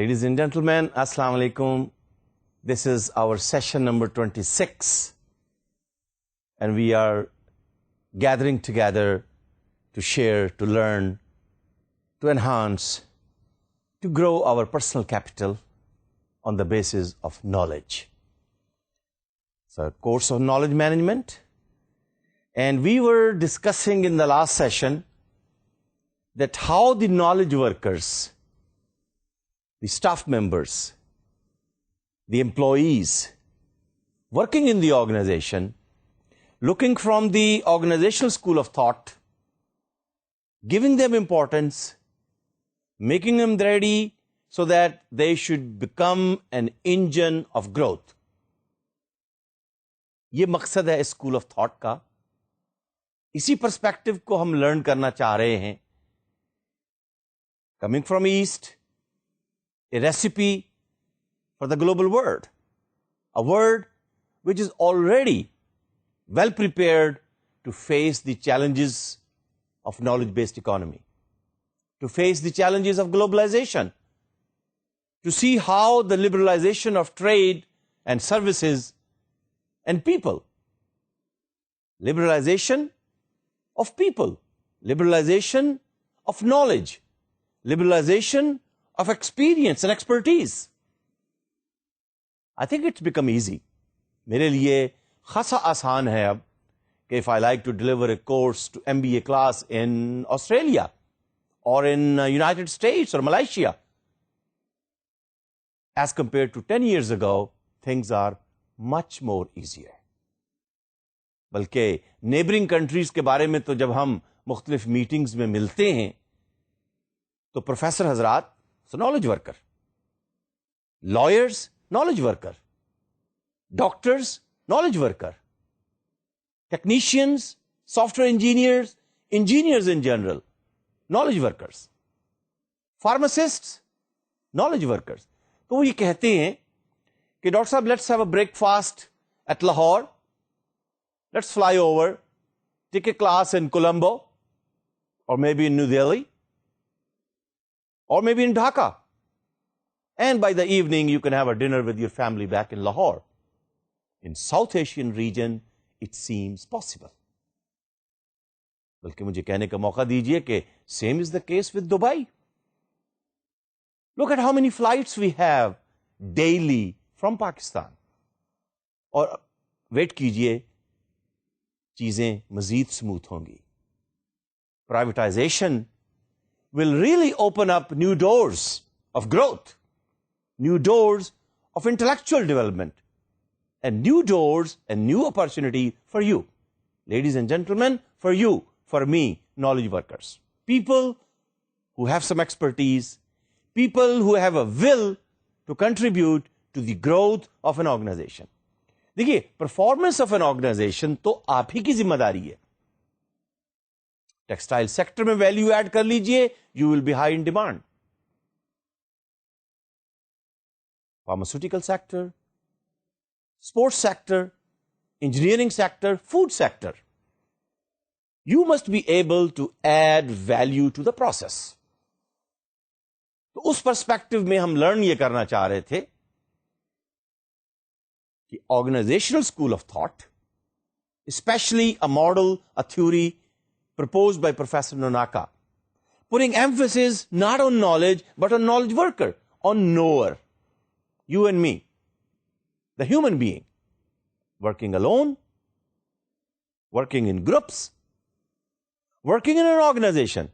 Ladies and gentlemen, Assalamu alaikum. This is our session number 26, and we are gathering together to share, to learn, to enhance, to grow our personal capital on the basis of knowledge. It's a course of knowledge management, and we were discussing in the last session that how the knowledge workers, the staff members, the employees working in the organization, looking from the organizational school of thought, giving them importance, making them ready so that they should become an engine of growth. یہ مقصد ہے school of thought کا. اسی perspective کو ہم learn کرنا چاہ رہے ہیں. Coming from east, a recipe for the global world, a world which is already well prepared to face the challenges of knowledge-based economy, to face the challenges of globalization, to see how the liberalization of trade and services and people, liberalization of people, liberalization of knowledge, liberalization of experience and expertise. I think it's become easy. میرے لیے خاصا آسان ہے اب کہ if I like to deliver a course to MBA class in Australia or in United States or Malaysia, as compared to 10 years ago, things are much more easier. بلکہ neighbouring countries کے بارے میں تو جب ہم مختلف میٹنگز میں ملتے ہیں تو پروفیسر حضرات knowledge worker, lawyers knowledge worker, doctors knowledge worker, technicians, software engineers, engineers in general, knowledge workers, pharmacist, knowledge workers. تو وہ یہ کہتے ہیں کہ ڈاکٹر صاحب let's have a breakfast at Lahore, let's fly over, take a class in Colombo اور maybe in New Delhi or maybe in Dhaka. And by the evening, you can have a dinner with your family back in Lahore. In South Asian region, it seems possible. بلکہ مجھے کہنے کا موقع دیجئے کہ same is the case with Dubai. Look at how many flights we have daily from Pakistan. اور wait کیجئے, چیزیں مزید سموتھ ہوں گی. Privatization will really open up new doors of growth, new doors of intellectual development, and new doors and new opportunity for you. Ladies and gentlemen, for you, for me, knowledge workers. People who have some expertise, people who have a will to contribute to the growth of an organization. دیکھیے, performance of an organization تو آپ ہی کی ذمہ داری ہے. Textile sector میں value add کر لیجئے, you will be high in demand. Pharmaceutical sector, sports sector, engineering sector, food sector, you must be able to add value to the process. تو اس پرسپیکٹو میں ہم لرن یہ کرنا چاہ رہے تھے کہ organisational school of thought, especially a model, a theory proposed by Professor Nonaka, putting emphasis not on knowledge, but on knowledge worker, on knower. You and me, the human being, working alone, working in groups, working in an organization.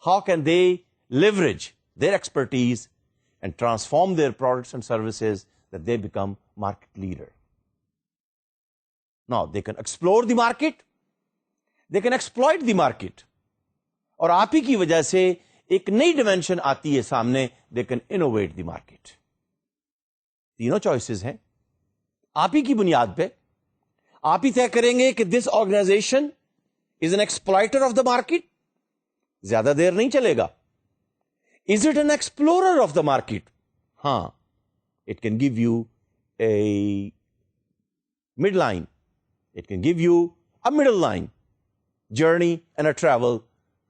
How can they leverage their expertise and transform their products and services that they become market leader? Now, they can explore the market, they can exploit the market. اور آپ ہی کی وجہ سے ایک نئی dimension آتی ہے سامنے, they can innovate the market. تینوں چوائسز ہیں. آپ ہی کی بنیاد پہ آپ ہی طے کریں گے کہ this organization is an exploiter of the market. زیادہ دیر نہیں چلے گا. Is it an explorer of the market? ہاں, it can give you a mid line, it can give you a middle line journey and a travel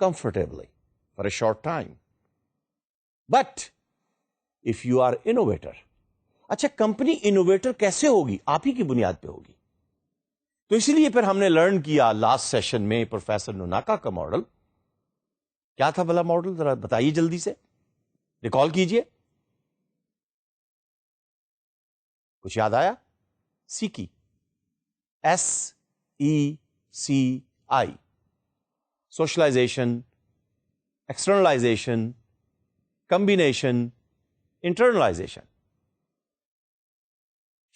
comfortably for a short time. But if you are innovator. اچھا company innovator کیسے ہوگی؟ آپ ہی کی بنیاد پہ ہوگی. تو اسی لیے پھر ہم نے لرن کیا لاسٹ سیشن میں پروفیسر نوناکا کا ماڈل. کیا تھا بلا ماڈل؟ ذرا بتائیے جلدی سے، ریکال کیجئے. کچھ یاد آیا؟ Siki, SECI، socialisation, externalisation, combination, internalisation.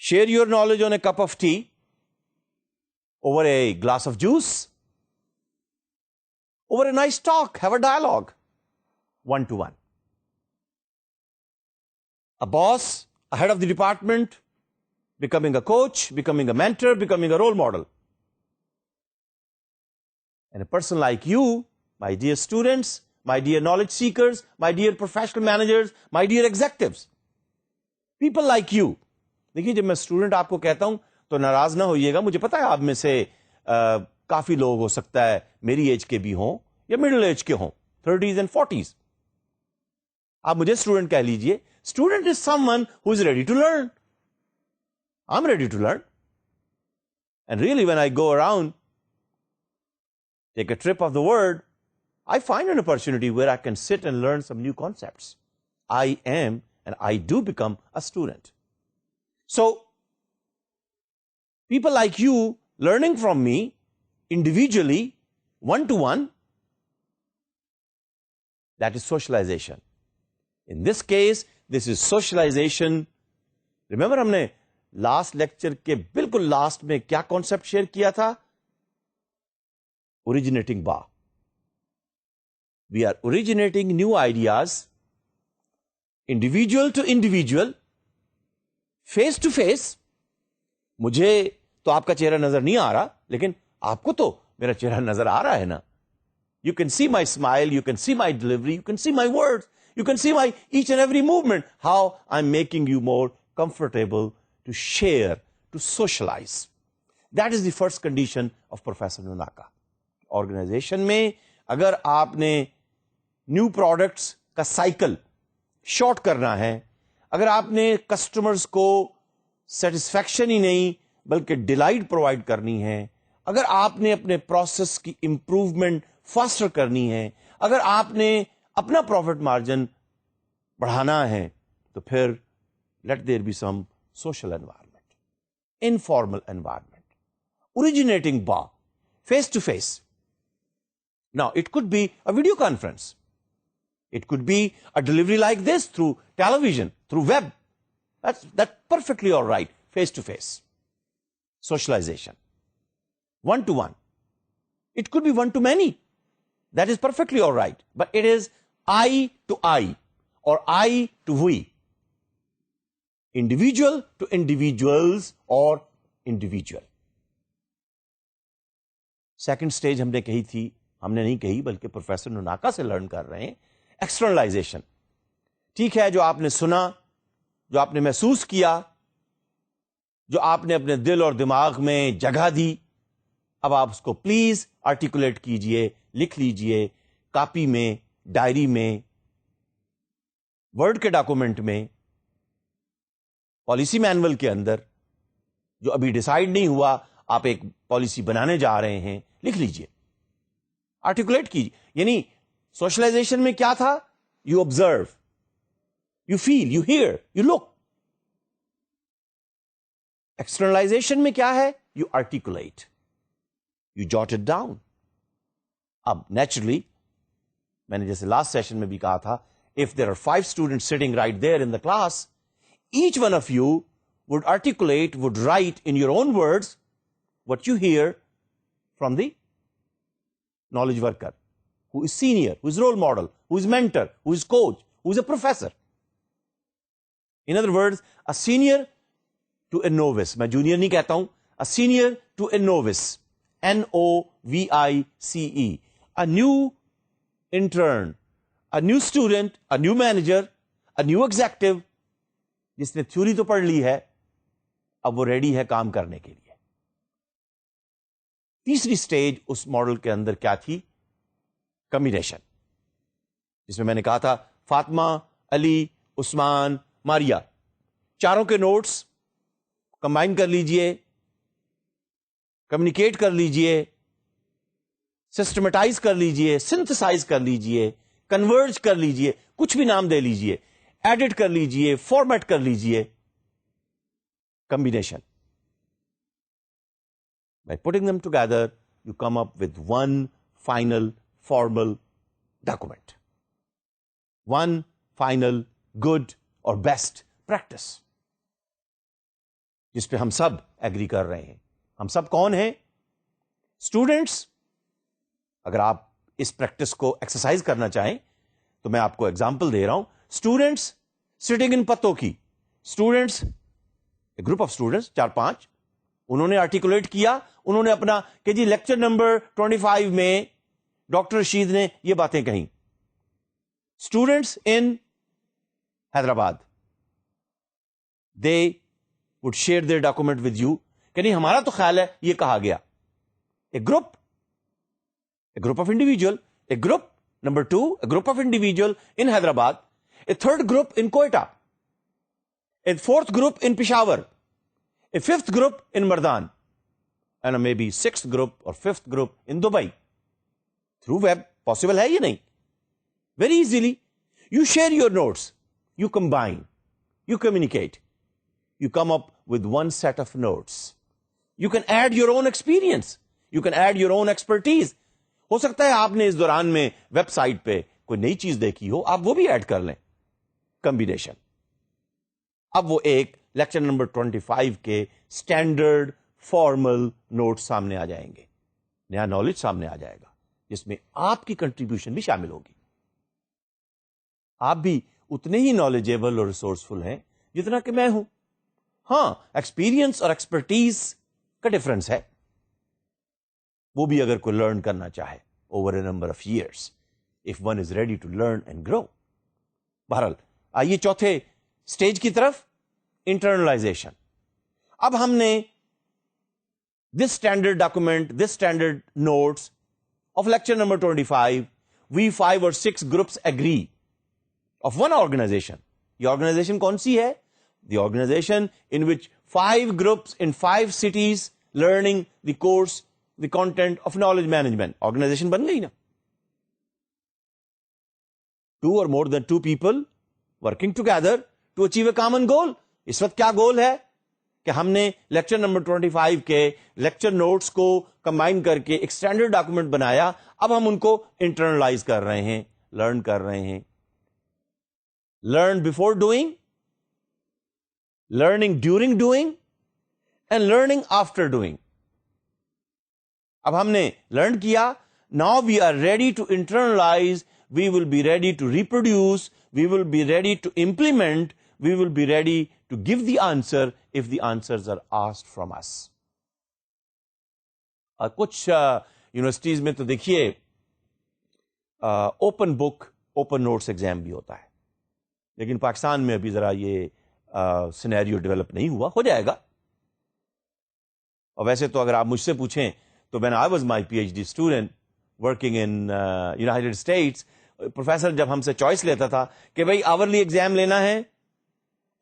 Share your knowledge on a cup of tea, over a glass of juice, over a nice talk, have a dialogue, one-to-one. A boss, a head of the department, becoming a coach, becoming a mentor, becoming a role model. And a person like you, my dear students, my dear knowledge seekers, my dear professional managers, my dear executives, people like you. دیکھیے جب میں student آپ کو کہتا ہوں تو ناراض نہ ہوئیے گا. مجھے پتا ہے آپ میں سے کافی لوگ ہو سکتا ہے میری ایج کے بھی ہوں یا مڈل ایج کے ہوں، 30s and 40s. آپ مجھے اسٹوڈنٹ کہہ لیجئے. Student is someone who is ready to learn. I am ready to learn. And really when I go around take a trip of the world, I find an opportunity where I can sit and learn some new concepts. I am and I do become a student. So, people like you learning from me individually, one-to-one, that is socialization. In this case, this is socialization. Remember ہم نے last lecture کے بالکل last میں کیا concept share کیا تھا؟ Originating با. We are originating new ideas, individual to individual, face to face. مجھے تو آپ کا چہرہ نظر نہیں آ رہا، لیکن آپ کو تو میرا چہرہ نظر آ رہا ہے نا. You can see my smile, you can see my delivery, you can see my words, you can see my each and every movement, how I'm making you more comfortable to share, to socialize. That is the first condition of Professor Nonaka. Organization میں اگر آپ نے new products کا cycle short کرنا ہے، اگر آپ نے کسٹمرز کو سیٹسفیکشن ہی نہیں بلکہ ڈیلائٹ پرووائڈ کرنی ہے، اگر آپ نے اپنے پروسیس کی امپروومنٹ فاسٹر کرنی ہے، اگر آپ نے اپنا پروفٹ مارجن بڑھانا ہے، تو پھر let there be some social environment, informal environment, originating با، face to face. Now, it could be a video conference. It could be a delivery like this through television, through web. That's perfectly all right, face to face. Socialization. One to one. It could be one to many. That is perfectly all right. But it is I to I or I to we. Individual to individuals or individual. Second stage ہم نے کہی تھی، ہم نے نہیں کہی بلکہ professor نوناکا سے لرن کر رہے ہیں، ایکسٹرنلائزیشن. ٹھیک ہے، جو آپ نے سنا، جو آپ نے محسوس کیا، جو آپ نے اپنے دل اور دماغ میں جگہ دی، اب آپ اس کو پلیز آرٹیکولیٹ کیجئے، لکھ لیجئے کاپی میں، ڈائری میں، ورڈ کے ڈاکومنٹ میں، پالیسی مینول کے اندر. جو ابھی ڈیسائیڈ نہیں ہوا، آپ ایک پالیسی بنانے جا رہے ہیں، لکھ لیجئے، آرٹیکولیٹ کیجیے. یعنی سوشلائزیشن میں کیا تھا؟ You observe, you feel, you hear, you look. Externalisation میں کیا ہے؟ You articulate, you jot it down. اب نیچرلی میں نے جیسے لاسٹ سیشن میں بھی کہا تھا، if there are 5 student sitting right there in the class, each one of you would articulate, would write in your own words what you hear from the knowledge worker, who is senior, who is role model, who is mentor, who is coach, who is a professor. In other words, a senior to a novice. میں junior نہیں کہتا ہوں. A senior to a novice. NOVICE. A new intern, a new student, a new manager, a new executive, جس نے theory تو پڑھ لی ہے، اب وہ ریڈی ہے کام کرنے کے لیے. تیسری سٹیج اس ماڈل کے اندر کیا تھی؟ کمبینیشن، جس میں نے کہا تھا فاطمہ، علی، عثمان, ماریا, چاروں کے نوٹس کمبائن کر لیجئے, کمیونیکیٹ کر لیجئے, سسٹمیٹائز کر لیجئے, سنتھسائز کر لیجئے, کنورج کر لیجئے, کچھ بھی نام دے لیجئے, ایڈٹ کر لیجئے, فارمیٹ کر لیجئے. Combination. By putting them together, you come up with one final formal document. One final good or best practice. جس پہ ہم سب ایگری کر رہے ہیں. ہم سب کون ہیں؟ اسٹوڈینٹس. اگر آپ اس پریکٹس کو ایکسرسائز کرنا چاہیں تو میں آپ کو ایگزامپل دے رہا ہوں. اسٹوڈینٹس سٹنگ ان پتوں کی. اسٹوڈینٹس, گروپ آف اسٹوڈینٹس, 4-5, انہوں نے آرٹیکولیٹ کیا, انہوں نے اپنا کہ جی لیکچر نمبر 25 میں ڈاکٹر رشید نے یہ باتیں کہیں. Students in Hyderabad, they would share their document with you کہ نہیں ہمارا تو خیال ہے یہ کہا گیا. A group of individual, a group number 2, a group of individual in Hyderabad, a third group in Quetta, a fourth group in Peshawar, a fifth group in Mardan, and maybe sixth group or fifth group in Dubai. Through web, possible ہے یا نہیں? Very easily. You share your notes. You combine. You communicate. You come up with one set of notes. You can add your own experience. You can add your own expertise. ہو سکتا ہے آپ نے اس دوران میں web site پہ کوئی نئی چیز دیکھی ہو, آپ وہ بھی ایڈ کر لیں. کمبینیشن. اب وہ ایک لیکچر نمبر 25 کے اسٹینڈرڈ فارمل نوٹ سامنے آ جائیں گے. نیا نالج سامنے آ جائے گا جس میں آپ کی کنٹریبیوشن بھی شامل ہوگی. آپ بھی اتنے ہی نالجیبل اور ریسورسفل ہیں جتنا کہ میں ہوں. ہاں, ایکسپیرینس اور ایکسپرٹیز کا ڈفرنس ہے, وہ بھی اگر کوئی لرن کرنا چاہے over a number of years, if one is ready to learn and grow. بہرحال آئیے چوتھے اسٹیج کی طرف, انٹرنلائزیشن. اب ہم نے this standard document, this standard notes of lecture number 25, we 5 or 6 groups agree of one organization. یہ organization کون سی ہے؟ The organization in which 5 groups in 5 cities learning the course, the content of knowledge management. Organization بن گئی نا. 2 or more than 2 people working together to achieve a common goal. اس وقت کیا گول ہے کہ ہم نے لیکچر نمبر 25 کے لیکچر نوٹس کو کمبائن کر کے ایک اسٹینڈرڈ ڈاکومنٹ بنایا. اب ہم ان کو انٹرنلائز کر رہے ہیں, لرن کر رہے ہیں. Learn before doing, learning during doing, and learning after doing. اب ہم نے لرن کیا, now we are ready to internalise, we will be ready to reproduce, we will be ready to implement, we will be ready to give the answer if the answers are asked from us. کچھ universities میں تو دیکھیے open book open notes exam بھی ہوتا ہے, لیکن پاکستان میں ابھی ذرا یہ سینیریو ڈیولپ نہیں ہوا, ہو جائے گا. اور ویسے تو اگر آپ مجھ سے پوچھیں تو when I was my PhD student working in United States, professor جب ہم سے چوائس لیتا تھا کہ بھائی آورلی ایگزام لینا ہے,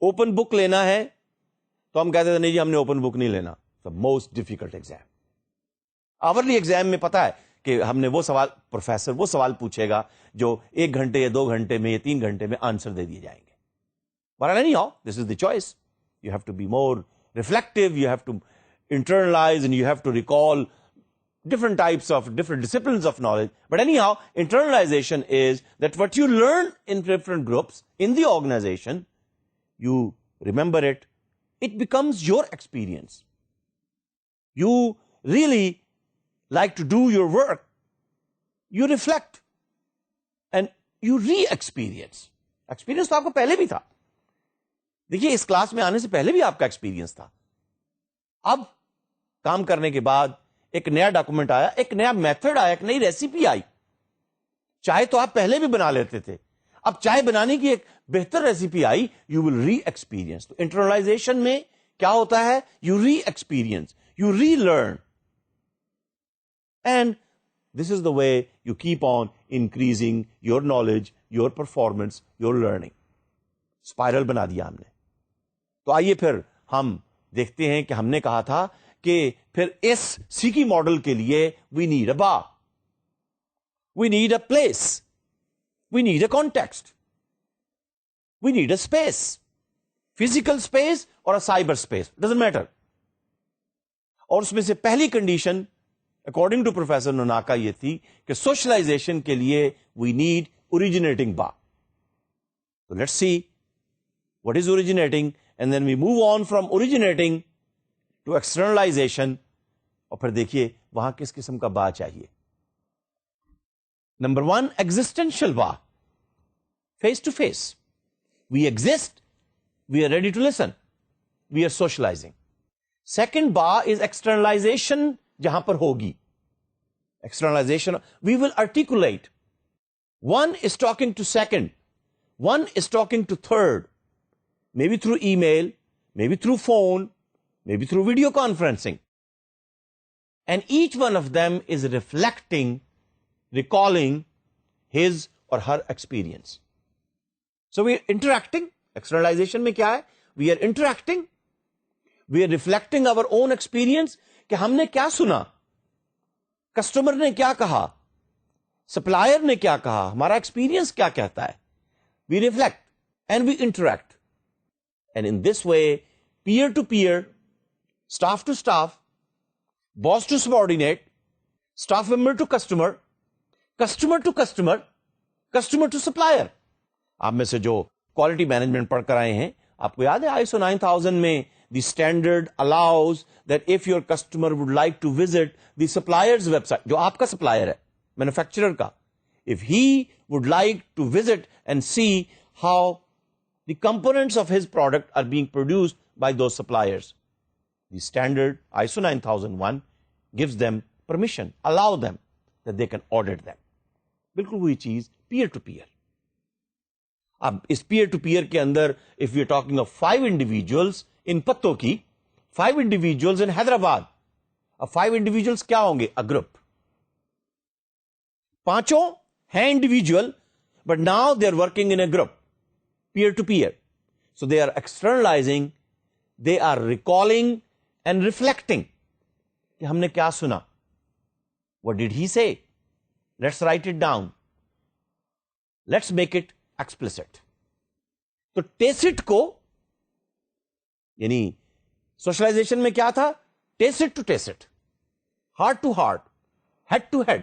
اوپن بک لینا ہے, تو ہم کہتے تھے نہیں جی ہم نے اوپن بک نہیں لینا. Most difficult exam. Hourly exam میں پتا ہے کہ ہم نے وہ سوال, پروفیسر وہ سوال پوچھے گا جو 1 گھنٹے یا 2 گھنٹے میں یا 3 گھنٹے میں آنسر دے دیے جائیں گے. But anyhow, this is the choice. You have to be more reflective, you have to internalize, and you have to recall different types of different disciplines of knowledge. But anyhow, internalization is that what you learn in different groups in the organization, you remember it, it becomes your experience. You really like to do your work, you reflect, and you re-experience. Experience تو آپ کو پہلے بھی تھا. دیکھیے اس class میں آنے سے پہلے بھی آپ کا ایکسپیرینس تھا. اب کام کرنے کے بعد ایک نیا ڈاکومنٹ آیا, ایک نیا میتھڈ آیا, ایک نئی ریسیپی آئی. چائے تو آپ پہلے بھی بنا لیتے تھے, اب چائے بنانے کی ایک بہتر ریسیپی آئی, یو ول ری ایکسپیرینس. تو انٹرنلائزیشن میں کیا ہوتا ہے, you re-experience, you relearn, and this is the way you keep on increasing your knowledge, your performance, your learning. Spiral بنا دیا ہم نے. تو آئیے پھر ہم دیکھتے ہیں کہ ہم نے کہا تھا کہ پھر اس سیکی ماڈل کے لیے we need a ba, we need a place, we need a context, we need a space, physical space اور a cyber space, doesn't matter. اور اس میں سے پہلی condition according to professor Nonaka یہ تھی کہ سوشلائزیشن کے لیے we need originating ba. So let's see what is originating, and then we move on from originating to externalization. اور پھر دیکھیے وہاں کس قسم کا با چاہیے. نمبر 1, existential با, face to face. We exist, we are ready to listen, we are socializing. Second ba is externalization, جہاں پر ہوگی externalization, we will articulate. One is talking to second, one is talking to third, maybe through email, maybe through phone, maybe through video conferencing. And each one of them is reflecting, recalling his or her experience. So we are interacting. Externalization میں کیا ہے؟ We are interacting. We are reflecting our own experience کہ ہم نے کیا سنا، customer نے کیا کہا، سپلائر نے کیا کہا، ہمارا ایکسپیرینس کیا کہتا ہے. We reflect and we interact. And in this way, peer to peer, staff to staff, boss to subordinate, staff member to customer, customer to customer, customer to supplier. آپ میں سے جو کوالٹی مینجمنٹ پڑھ کر آئے ہیں، آپ کو یاد ہے ISO 9000 میں the standard allows that if your customer would like to visit the supplier's website, جو آپ کا سپلائر ہے مینوفیکچرر کا, if he would like to visit and see how the components of his product are being produced by those suppliers, the standard ISO 9001 gives them permission, allow them that they can audit them. بالکل وہی چیز peer to peer. اب اس pair to peer کے اندر if you talking of 5 individuals ان پتوں کی 5 individuals ان حیدرآباد, اب 5 انڈیویجلس کیا ہوں گے؟ A group. پانچوں ہیں individual but now they are working in a group peer to peer. So they are externalising, they are recalling and reflecting کہ ہم نے کیا سنا. What did he say? Let's write it down, let's make it explicit. تو tacit کو یعنی socialisation میں کیا تھا؟ Tacit to tacit, heart to heart, head to head.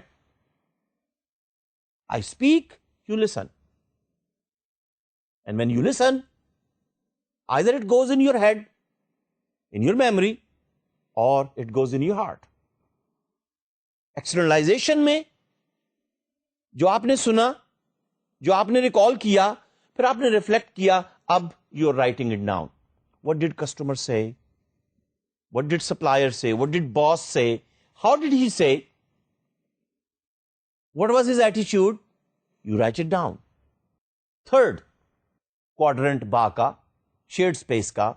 I speak, you listen. And when you listen, either it goes in your head, in your memory, or it goes in your heart. Externalization میں جو آپ نے سنا, جو آپ نے recall کیا, پھر آپ نے ریفلیکٹ کیا, اب you are writing it down. What did customer سے؟ وٹ ڈڈ سپلائر سے؟ وٹ ڈڈ باس سے؟ ہاؤ ڈڈ ہی سے؟ What was his attitude? You write it down. Third quadrant با کا, shared space کا,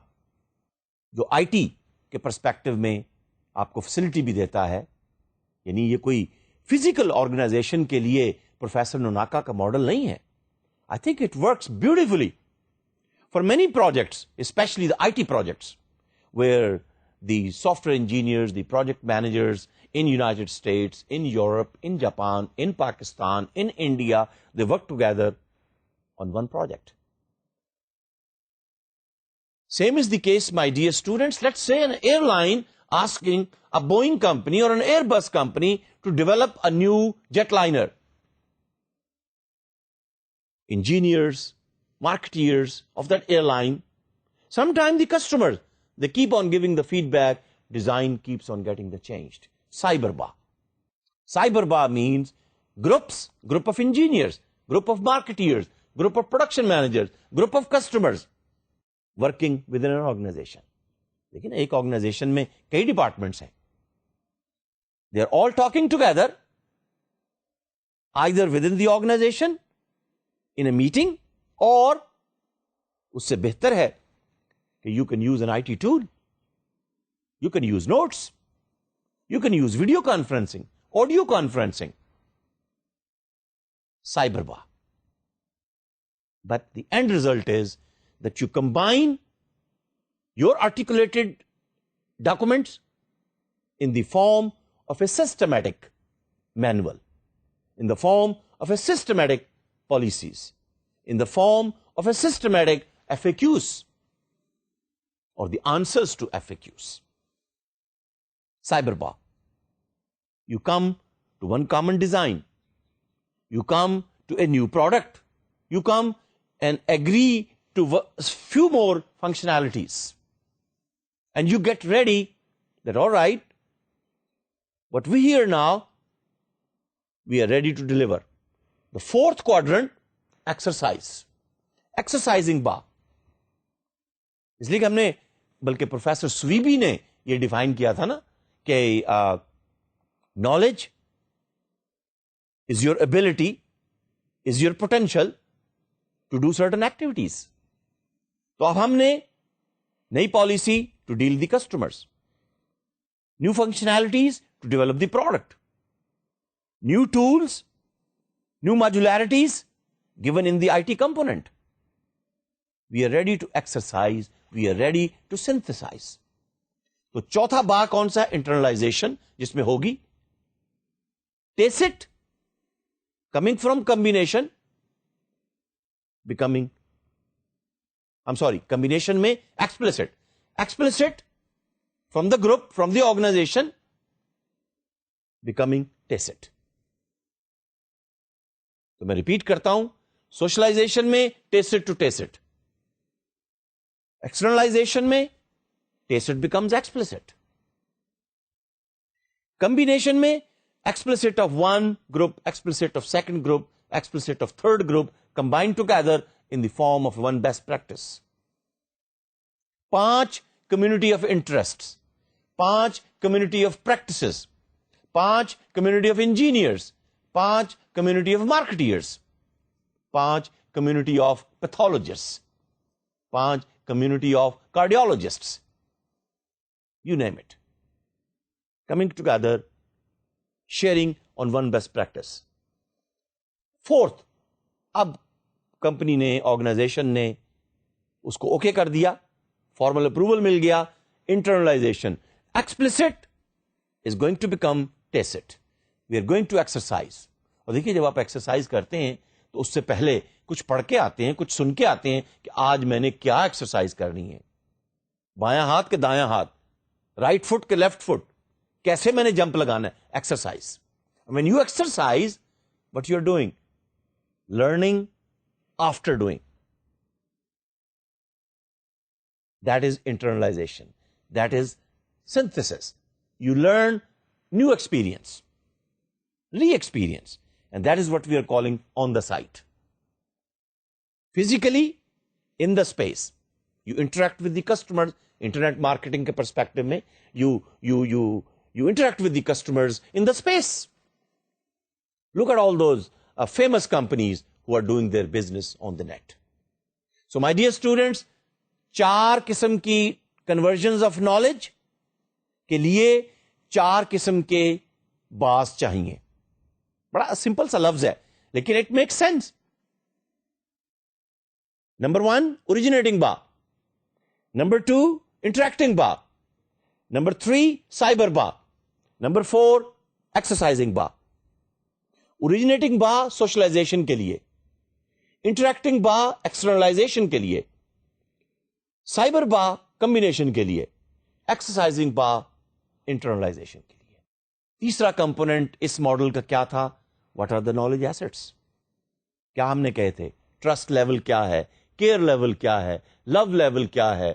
جو IT کے پرسپیکٹو میں آپ کو فیسلٹی بھی دیتا ہے. یعنی یہ کوئی فزیکل آرگنائزیشن کے لیے پروفیسر نوناکا کا ماڈل نہیں ہے. I think it works beautifully for many projects, especially the IT projects, where the software engineers, the project managers in United States, in Europe, in Japan, in Pakistan, in India, they work together on one project. Same is the case, my dear students. Let's say an airline asking a Boeing company or an Airbus company to develop a new jetliner. Engineers, marketeers of that airline, sometimes the customers, they keep on giving the feedback, design keeps on getting the changed. Cyberba. Cyberba means groups, group of engineers, group of marketeers, group of production managers, group of customers working within an organization. لیکن ایک organization میں کئی departments ہیں. They are all talking together, either within the organization, in a meeting, or اس سے بہتر ہے کہ you can use an IT tool, you can use notes, you can use video conferencing, audio conferencing. Cyberba. But the end result is that you combine your articulated documents in the form of a systematic manual, in the form of a systematic policies, in the form of a systematic FAQs or the answers to FAQs. Cyberbar. You come to one common design. You come to a new product. You come and agree to few more functionalities. And you get ready that, all right, what we hear now, we are ready to deliver. The fourth quadrant, exercise. Exercising bar. اس لیے کہ ہم نے بلکہ professor سویبی نے یہ define کیا تھا نا کہ knowledge is your ability, is your potential to do certain activities. تو اب ہم نے نئی policy to deal the customers, new functionalities to develop the product, new tools, new modularities given in the IT component. We are ready to exercise, we are ready to synthesize. تو چوتھا با کون سا؟ انٹرنلائزیشن, جس میں ہوگی tacit coming from combination becoming, combination میں explicit from the group, from the organization becoming tacit. تو میں ریپیٹ کرتا ہوں, سوشلائزیشن میں ٹیسٹ ٹو ٹیسٹ, ایکسٹرنلائزیشن میں ٹیسٹ بیکمز ایکسپلسٹ, کمبینیشن میں explicit of one group, explicit of second group, explicit of third group combined together in the form of one best practice. 5 community of interest, 5 community of practices, 5 community of engineers, 5 community of marketers, 5 community of pathologist, 5 community of cardiologists, you name it, coming together, sharing on one best practice. 4th, اب company نے, organization نے اس کو okay کر دیا, formal approval مل گیا, internalisation. Explicit is going to become tacit, we are going to exercise. اور دیکھیے جب آپ ایکسرسائز کرتے ہیں تو اس سے پہلے کچھ پڑھ کے آتے ہیں, کچھ سن کے آتے ہیں کہ آج میں نے کیا ایکسرسائز کرنی ہے, بایاں ہاتھ کے دایاں ہاتھ, رائٹ فٹ کے لیفٹ فٹ, کیسے میں نے جمپ لگانا ہے. Exercise. When you exercise, what you are doing, learning after doing. That is internalisation, that is synthesis. You learn new experience, re-experience, and that is what we are calling on the site. Physically, in the space, you interact with the customers. Internet marketing ke perspective mein, you interact with the customers in the space. Look at all those famous companies who are doing their business on the net. So my dear students, 4 قسم کی conversions of knowledge کے لیے 4 قسم کے باس چاہیے. بڑا simple سا لفظ ہے لیکن it make sense. Number 1 originating bar, number 2 interacting bar, number 3 cyber bar, number 4 exercising bar. originating bar socialization کے لیے, interacting bar externalization کے لیے, cyber bar combination کے لیے, exercising bar انٹرنلائزیشن کے لیے. تیسرا کمپوننٹ اس ماڈل کا کیا تھا؟ What are the knowledge assets. کیا ہم نے کہے تھے؟ ٹرسٹ لیول کیا ہے, کیئر لیول کیا ہے, لو لیول کیا ہے,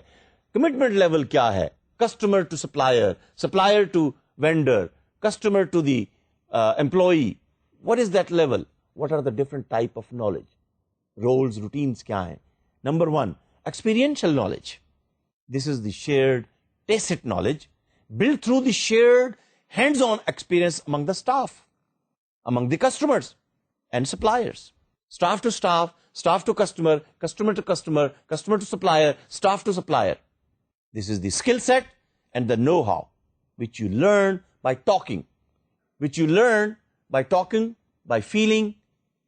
کمٹمنٹ لیول کیا ہے, customer to supplier, supplier to vendor, customer to the employee. What is that level? What are the different type of knowledge, rules, routines کیا ہیں؟ Number 1 experiential knowledge. This is the shared tacit knowledge built through the shared hands-on experience among the staff, among the customers and suppliers. Staff to staff, staff to customer, customer to customer, customer to supplier, staff to supplier. This is the skill set and the know-how which you learn by talking, by feeling,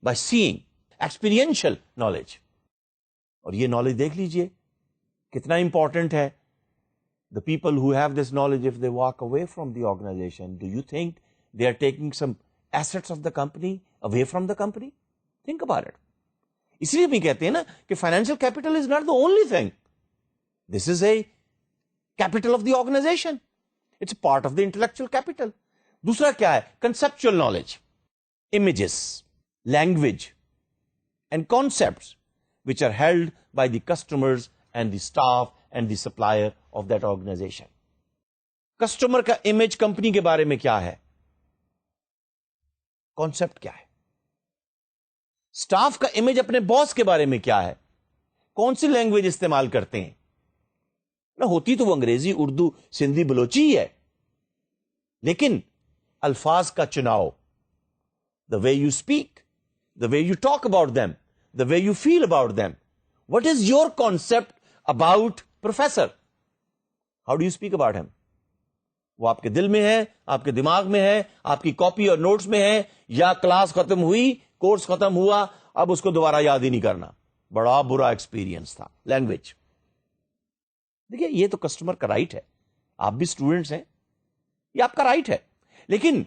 by seeing. Experiential knowledge. اور یہ knowledge دیکھ لیجئے کتنا important ہے. The people who have this knowledge, if they walk away from the organization, do you think they are taking some assets of the company away from the company? Think about it. اس لیے بھی کہتے ہیں نا کہ financial capital is not the only thing. This is a capital of the organisation. It's part of the intellectual capital. دوسرا کیا ہے؟ Conceptual knowledge, images, language and concepts which are held by the customers and the staff and the supplier of that organization. Customer کا image company کے بارے میں کیا ہے؟ Concept کیا ہے؟ اسٹاف کا امیج اپنے باس کے بارے میں کیا ہے؟ کون سی لینگویج استعمال کرتے ہیں؟ نہ ہوتی تو وہ انگریزی، اردو، سندھی، بلوچی ہی ہے، لیکن الفاظ کا چناؤ، the way you speak, the way you talk about them, the way you feel about them. What is your concept about professor? How do you speak about him? وہ آپ کے دل میں ہے، آپ کے دماغ میں ہے، آپ کی کاپی اور نوٹس میں ہے، یا کلاس ختم ہوئی، کورس ختم ہوا، اب اس کو دوبارہ یاد ہی نہیں کرنا؟ بڑا برا ایکسپیرینس تھا. لینگویج. دیکھیے یہ تو کسٹمر کا رائٹ ہے، آپ بھی اسٹوڈنٹس ہیں، یہ آپ کا رائٹ ہے. لیکن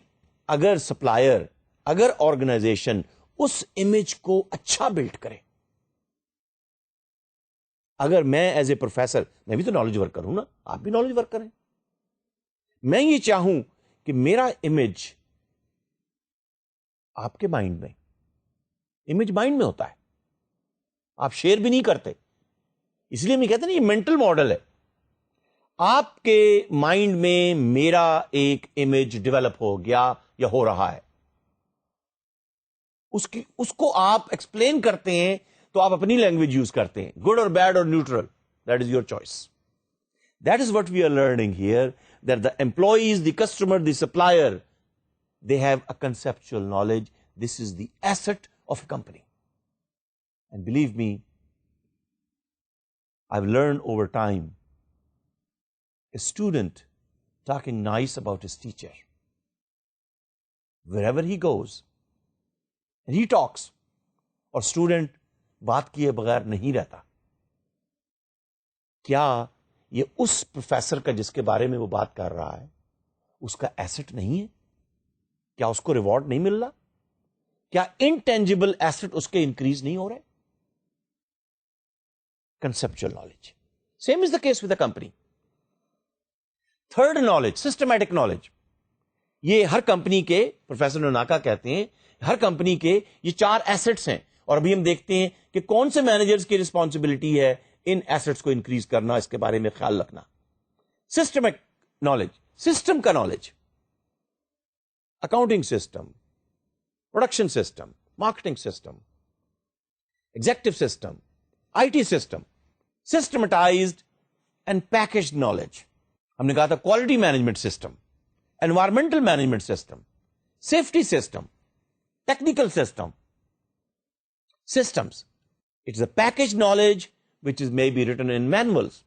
اگر سپلائر، اگر آرگنائزیشن اس امیج کو اچھا بلڈ کرے، اگر میں ایز اے پروفیسر، میں بھی تو نالج ورکر ہوں نا، آپ بھی نالج ورکر ہیں، میں یہ چاہوں کہ میرا امیج آپ کے مائنڈ میں، امیج مائنڈ میں ہوتا ہے، آپ شیئر بھی نہیں کرتے، اس لیے میں کہتے ہیں نا یہ مینٹل ماڈل ہے. آپ کے مائنڈ میں میرا ایک امیج ڈیولپ ہو گیا یا ہو رہا ہے، اس کو آپ ایکسپلین کرتے ہیں تو آپ اپنی لینگویج یوز کرتے ہیں، گڈ اور بیڈ اور neutral, that is your choice. That is what we are learning here, that the employees, the customer, the supplier, they have a conceptual knowledge. This is the asset of a company. And believe me, I've learned over time, a student talking nice about his teacher, wherever he goes, and he talks, اور student بات کیے بغیر نہیں رہتا. کیا یہ اس professor کا جس کے بارے میں وہ بات کر رہا ہے اس کا ایسٹ نہیں ہے؟ کیا اس کو ریوارڈ نہیں مل رہا؟ کیا انٹینجیبل ایسٹ اس کے انکریز نہیں ہو رہے؟ Conceptual knowledge. Same is the case with a company. Third knowledge, systematic knowledge. یہ ہر کمپنی کے، پروفیسر نوناکا کہتے ہیں، ہر کمپنی کے یہ 4 ایسٹس ہیں، اور ابھی ہم دیکھتے ہیں کہ کون سے مینیجرز کی رسپانسبلٹی ہے ان ایسٹس کو انکریز کرنا، اس کے بارے میں خیال رکھنا. سسٹمک نالج، سسٹم کا knowledge, accounting system, production system, marketing system, executive system, I T system. Systematized and packaged knowledge. ہم نے کہا تھا quality management system, environmental management system, safety system, technical system. Systems. It's a packaged knowledge which is maybe written in manuals,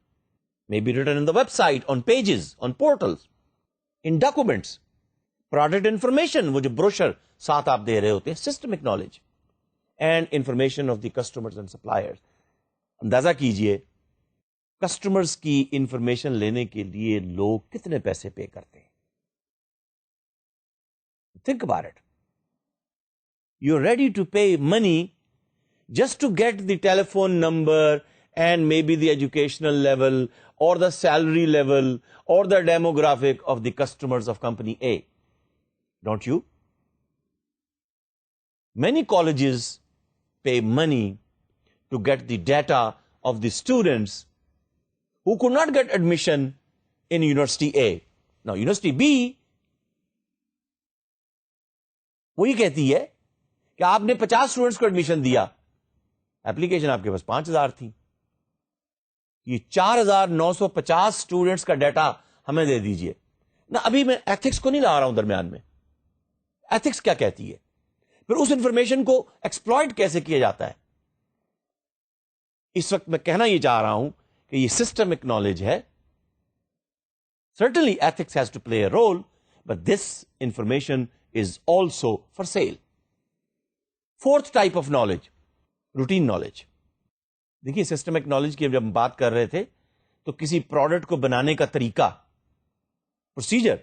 maybe written in the website, on pages, on portals, in documents, product information, وہ جو brochure ساتھ آپ دے رہے ہوتے ہیں. Systemic knowledge and information of the customers and suppliers. اندازہ کیجئے customers کی انفارمیشن لینے کے لیے لوگ کتنے پیسے پے کرتے ہیں. Think about it. You're ready to pay money just to get the telephone number and maybe the educational level or the salary level or the demographic of the customers of company A. Don't you? Many colleges pay money to get the data of the students who could not get admission in University A. Now, University B, وہی کہتی ہے کہ آپ نے 50 students کو admission دیا، application آپ کے پاس 5000 تھی، یہ 4950 اسٹوڈنٹس کا ڈیٹا ہمیں دے دیجئے نا. ابھی میں ایتھکس کو نہیں لا رہا ہوں درمیان میں. ایتھکس کیا کہتی ہے، پھر اس انفارمیشن کو ایکسپلائٹ کیسے کیا جاتا ہے. اس وقت میں کہنا یہ چاہ رہا ہوں کہ یہ سسٹمک نالج ہے. Certainly ethics has to play a role, but this information is also for sale. Fourth type of knowledge, routine knowledge. دیکھیے سسٹمک نالج کی جب ہم بات کر رہے تھے تو کسی پروڈکٹ کو بنانے کا طریقہ، پروسیجر،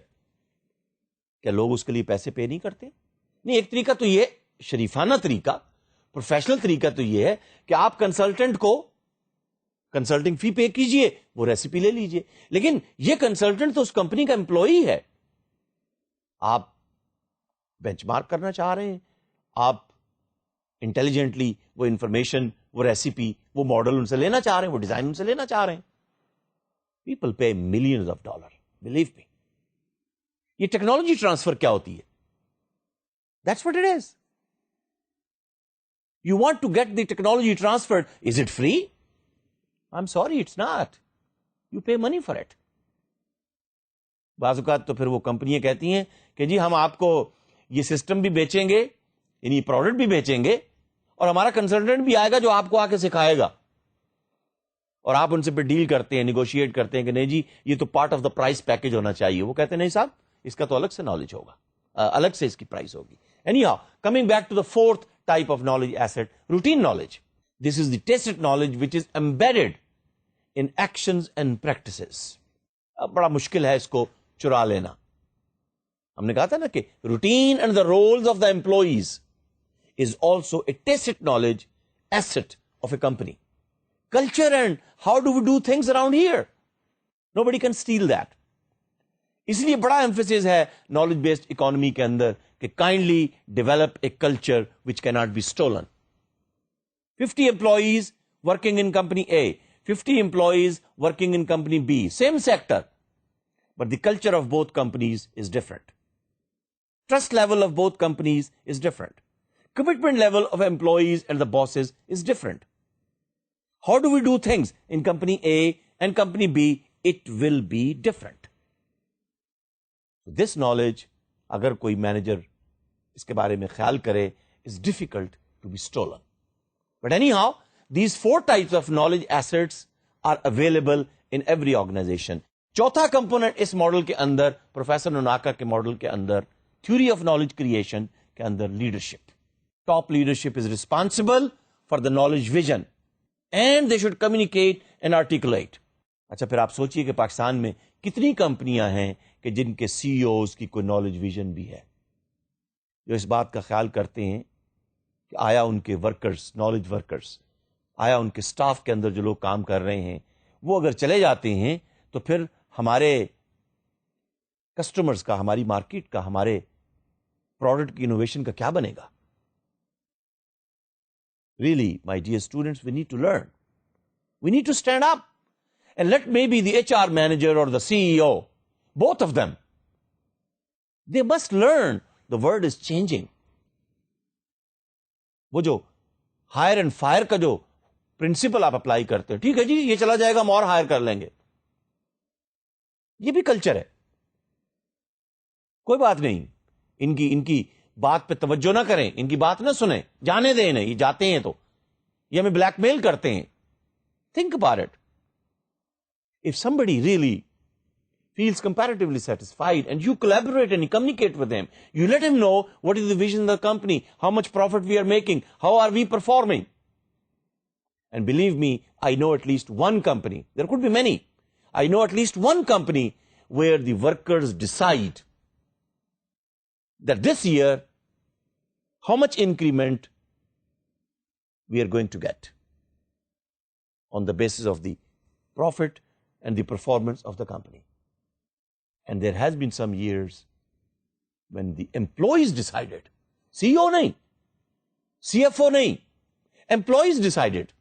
کیا لوگ اس کے لیے پیسے پے نہیں کرتے؟ نہیں، ایک طریقہ تو یہ شریفانہ طریقہ، پروفیشنل طریقہ تو یہ ہے کہ آپ کنسلٹنٹ کو کنسلٹنگ فی پے کیجئے، وہ ریسیپی لے لیجئے، لیکن یہ کنسلٹنٹ تو اس کمپنی کا امپلائی ہے. آپ بینچ مارک کرنا چاہ رہے ہیں، آپ انٹیلیجنٹلی وہ انفارمیشن، وہ ریسیپی، وہ ماڈل ان سے لینا چاہ رہے ہیں، وہ ڈیزائن ان سے لینا چاہ رہے ہیں. People pay millions of dollar, believe me. یہ ٹیکنالوجی ٹرانسفر کیا ہوتی ہے؟ That's what it is. You want to get the technology transferred. Is it free? I'm sorry, it's not. You pay money for it. بعض اوقات تو پھر وہ کمپنیاں کہتی ہیں کہ جی ہم آپ کو یہ سسٹم بھی بیچیں گے، یعنی پروڈکٹ بھی بیچیں گے، اور ہمارا کنسلٹنٹ بھی آئے گا جو آپ کو آ کے سکھائے گا. اور آپ ان سے پھر ڈیل کرتے ہیں، نیگوشیٹ کرتے ہیں کہ نہیں جی یہ تو part of the prize package ہونا چاہیے. وہ کہتے ہیں نہیں صاحب، اس کا تو الگ سے نالج ہوگا، الگ سے اس کی پرائز ہوگی. Anyhow, coming back to the fourth type of knowledge asset, routine knowledge. This is the tacit knowledge which is embedded in actions and practices. اب بڑا مشکل ہے اس کو چرا لینا. ہم نے کہا تھا نا کہ routine and the roles of the employees is also a tacit knowledge asset of a company. Culture and how do we do things around here? Nobody can steal that. اس لیے بڑا emphasis ہے knowledge based economy کے اندر کہ kindly develop a culture which cannot be stolen. 50 employees working in company A, 50 employees working in company B, same sector, but the culture of both companies is different. Trust level of both companies is different. Commitment level of employees and the bosses is different. How do we do things in company A and company B? It will be different. This knowledge, اگر کوئی manager اس کے بارے میں خیال کرے, is difficult to be stolen. But anyhow, these 4 types of knowledge assets are available in every organization. چوتھا component اس model کے اندر, پروفیسر نوناکا کے ماڈل کے اندر, تھیوری آف نالج کریشن کے اندر, leadership. Top leadership is responsible for the knowledge vision and they should communicate and articulate. اچھا پھر آپ سوچئے کہ پاکستان میں کتنی کمپنیاں ہیں کہ جن کے سی ای اوز کی کوئی نالج ویژن بھی ہے, جو اس بات کا خیال کرتے ہیں کہ آیا ان کے ورکرز, نالج ورکرز, آیا ان کے سٹاف کے اندر جو لوگ کام کر رہے ہیں وہ اگر چلے جاتے ہیں تو پھر ہمارے کسٹمرز کا, ہماری مارکیٹ کا, ہمارے پروڈکٹ کی انوویشن کا کیا بنے گا. Really, my dear students, we need to learn. We need to stand up and let maybe the HR manager or the CEO, both of them, they must learn. The world is changing. وہ جو higher and fire کا جو principal آپ apply کرتے ہیں, ٹھیک ہے جی یہ چلا جائے گا ہم اور ہائر کر لیں گے, یہ بھی کلچر ہے. کوئی بات نہیں, ان کی بات پہ توجہ نہ کریں, ان کی بات نہ سنیں, جانے دیں انہیں, یہ جاتے ہیں تو یہ ہمیں بلیک میل کرتے ہیں. Think about it. If somebody really feels comparatively satisfied and you collaborate and you communicate with him, you let him know what is the vision of the company, how much profit we are making, how are we performing. And believe me, I know at least one company, there could be many, I know at least one company where the workers decide that this year how much increment we are going to get on the basis of the profit and the performance of the company. And there has been some years when the employees decided, CEO nahi, CFO nahi, employees decided,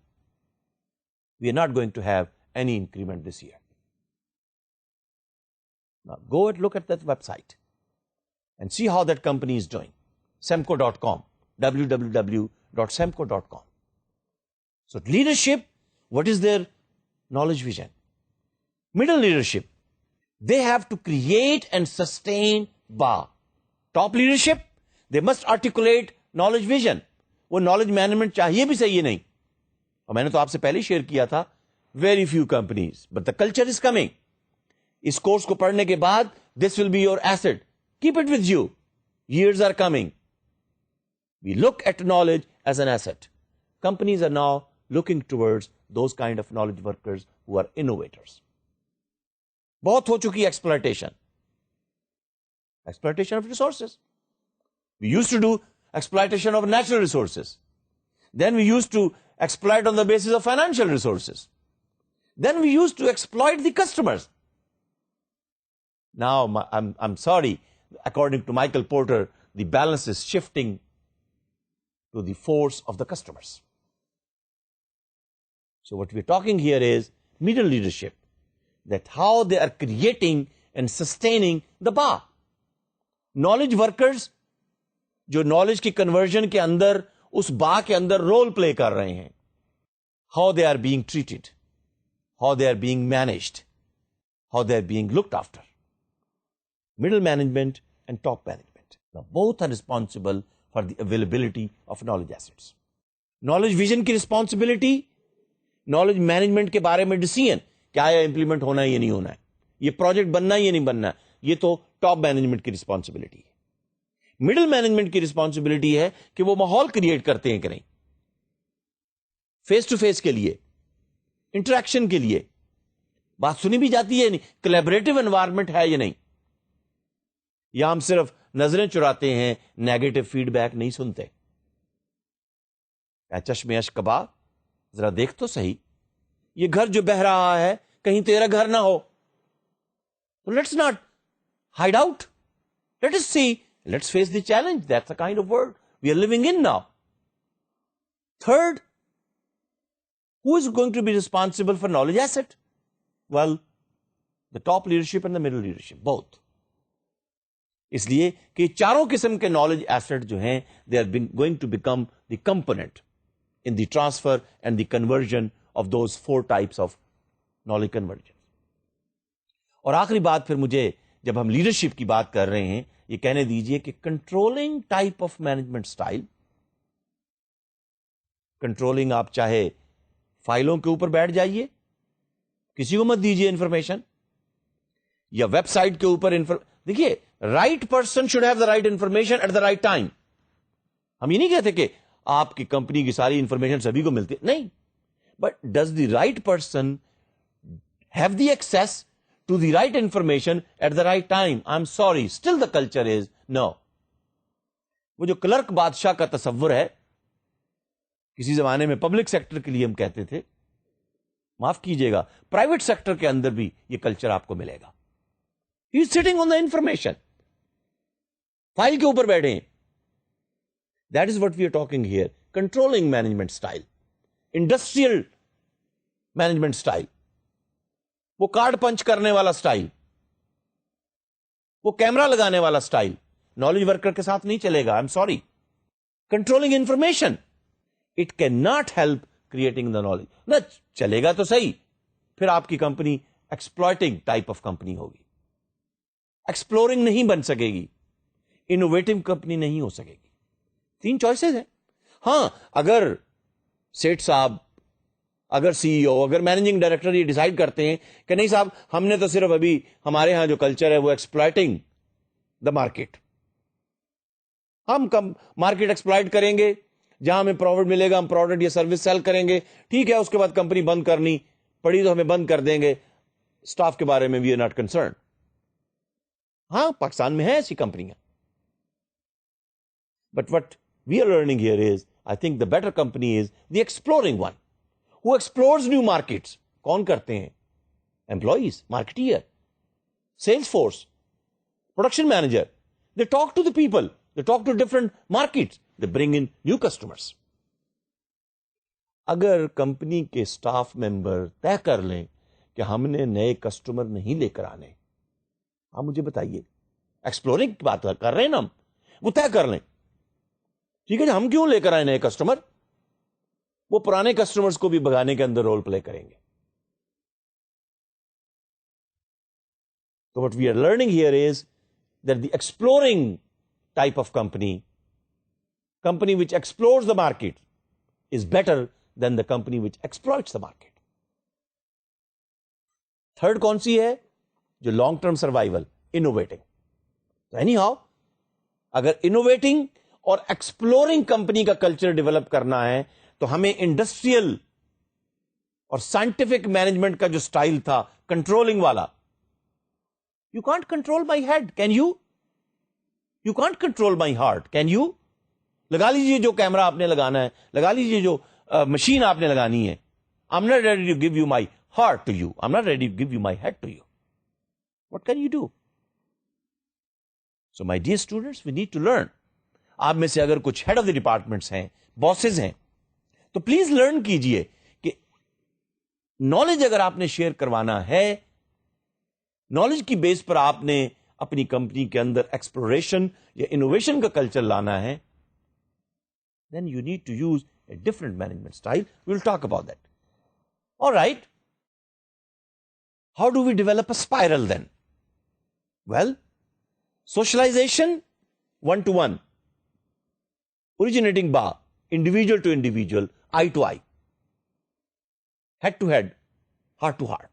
we are not going to have any increment this year. Now go and look at that website and see how that company is doing. Semco.com, www.semco.com. So leadership, what is their knowledge vision? Middle leadership, they have to create and sustain bar. Top leadership, they must articulate knowledge vision. وہ knowledge management چاہیے بھی صحیح نہیں. اور میں نے تو آپ سے پہلے شیئر کیا تھا, very few companies, but the culture is coming. اس کورس کو پڑھنے کے بعد this will be your asset. Keep it with you. Years are coming. We look at knowledge as an asset. Companies are now looking towards those kind of knowledge workers who are innovators. بہت ہو چکی exploitation of resources. We used to do exploitation of natural resources. Then we used to exploit on the basis of financial resources. Then we used to exploit the customers. Now, I'm sorry, according to Michael Porter, the balance is shifting to the force of the customers. So what we're talking here is middle leadership, that how they are creating and sustaining the bar. Knowledge workers جو knowledge کی conversion کے اندر اس با کے اندر role play کر رہے ہیں, how they are being treated, how they are being managed, how they are being looked after. Middle management and top management both are responsible for the availability of knowledge assets. Knowledge vision کی responsibility, knowledge management کے بارے میں decision کیا یہ implement ہونا ہے یا نہیں ہونا ہے, یہ پروجیکٹ بننا ہے یا نہیں بننا ہے, یہ تو ٹاپ مینجمنٹ کی ریسپانسبلٹی ہے. مڈل مینجمنٹ کی ریسپانسبلٹی ہے کہ وہ ماحول کریٹ کرتے ہیں کہ نہیں, فیس ٹو فیس کے لیے, انٹریکشن کے لیے, بات سنی بھی جاتی ہے نہیں, کولیبریٹو انوائرمنٹ ہے یا نہیں, یا ہم صرف نظریں چراتے ہیں, نیگیٹو فیڈ بیک نہیں سنتے. چشم اشکبا ذرا دیکھ تو صحیح, یہ گھر جو بہ رہا ہے کہیں تیرا گھر نہ ہو. Let's not hide out, let us see, let's face the challenge. That's the kind of world we are living in now. Third, who is going to be responsible for knowledge asset? Well, the top leadership and the middle leadership, both. اس لیے کہ چاروں قسم کے knowledge asset جو ہیں they are going to become the component in the transfer and the conversion of those 4 types of knowledge conversion. اور آخری بات پھر مجھے جب ہم لیڈرشپ کی بات کر رہے ہیں یہ کہنے دیجئے کہ controlling type of management style. Controlling آپ چاہے فائلوں کے اوپر بیٹھ جائیے, کسی کو مت دیجیے انفارمیشن, یا ویب سائٹ کے اوپر دیکھیے, right person should have the right information at the right time. ہم یہ نہیں کہتے کہ آپ کی کمپنی کی ساری انفارمیشن سبھی کو ملتی ہے, نہیں, but does the right person have the access to the right information at the right time? I'm sorry, still the culture is no. وہ جو کلرک بادشاہ کا تصور ہے, کسی زمانے میں پبلک سیکٹر کے لیے ہم کہتے تھے, معاف کیجئے گا پرائیویٹ سیکٹر کے اندر بھی یہ کلچر آپ کو ملے گا. He is sitting on the information, file کے اوپر بیٹھے ہیں. That is what we are talking here. Controlling management style, industrial management style, وہ کارڈ پنچ کرنے والا سٹائل, وہ کیمرہ لگانے والا سٹائل نالج ورکر کے ساتھ نہیں چلے گا. I'm sorry. Controlling information, it can not help creating the knowledge. نہ چلے گا تو صحیح, پھر آپ کی company exploiting type of company ہوگی, ایکسپلورنگ نہیں بن سکے گی, انوویٹو کمپنی نہیں ہو سکے گی. 3 چوائسز ہیں. ہاں, اگر سیٹ صاحب, اگر سی ای او, اگر مینیجنگ ڈائریکٹر یہ ڈیسائیڈ کرتے ہیں کہ نہیں صاحب ہم نے تو صرف ابھی ہمارے ہاں جو کلچر ہے وہ ایکسپلائٹنگ دا مارکیٹ, ہم کم مارکیٹ ایکسپلائٹ کریں گے, جہاں ہمیں پروفٹ ملے گا ہم پروڈکٹ یا سروس سیل کریں گے, ٹھیک ہے, اس کے بعد کمپنی بند کرنی پڑی تو ہمیں بند کر دیں گے, اسٹاف کے بارے میں وی آر ناٹ کنسرن. ہاں, پاکستان میں ہے ایسی کمپنیاں, but what we are learning here is, I think the better company is the exploring one, who explores new markets. کون کرتے ہیں؟ employees, marketeer, sales force, production manager. They talk to the people, they talk to different markets, they bring in new customers. اگر company کے staff member طے کر لیں کہ ہم نے نئے کسٹمر نہیں لے کر آنے, آپ مجھے بتائیے, ایکسپلورنگ کی بات کر رہے ہیں نا ہم, وہ طے کر لیں ٹھیک ہے ہم کیوں لے کر آئے نئے کسٹمر, وہ پرانے کسٹمرز کو بھی بھگانے کے اندر رول پلے کریں گے. So what we are learning here is that the exploring type of company which explores the market is better than the company which exploits the market. Third کون سی ہے؟ جو long term survival, innovating. Any how اگر innovating اور exploring company کا culture develop کرنا ہے تو ہمیں انڈسٹریل اور سائنٹیفک مینجمنٹ کا جو سٹائل تھا کنٹرولنگ والا. You can't control my head, can you? You can't control my heart, can you? لگا لیجیے جو کیمرہ آپ نے لگانا ہے, لگا لیجیے جو مشین آپ نے لگانی ہے. I'm not ready to give you my heart to you. I'm not ready to give you my head to you. What can you do? So my dear students, we need to learn. آپ میں سے اگر کچھ head of the departments ہیں, bosses ہیں, تو please learn کیجئے کہ نالج اگر آپ نے شیئر کروانا ہے, نالج کی بیس پر آپ نے اپنی کمپنی کے اندر ایکسپلوریشن یا انوویشن کا کلچر لانا ہے, then you need to use a different management style. We'll talk about that. All right. How do we develop a spiral then? Well, socialization, one-to-one, originating by individual to individual, eye to eye, head to head, heart to heart.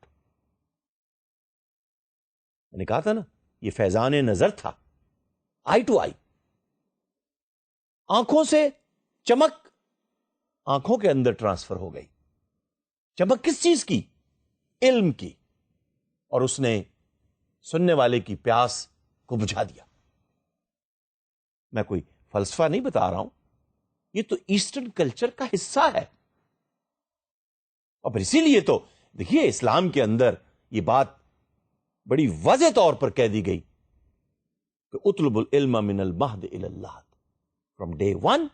میں نے کہا تھا نا, یہ فیضان نظر تھا. آئی to آئی, آنکھوں سے چمک آنکھوں کے اندر ٹرانسفر ہو گئی. چمک کس چیز کی؟ علم کی. اور اس نے سننے والے کی پیاس کو بجھا دیا. میں کوئی فلسفہ نہیں بتا رہا ہوں, یہ تو ایسٹرن کلچر کا حصہ ہے. اور پھر اسی لیے تو دیکھیے اسلام کے اندر یہ بات بڑی واضح طور پر کہہ دی گئی کہ اطلب العلم من المہد الی اللحد, from day 1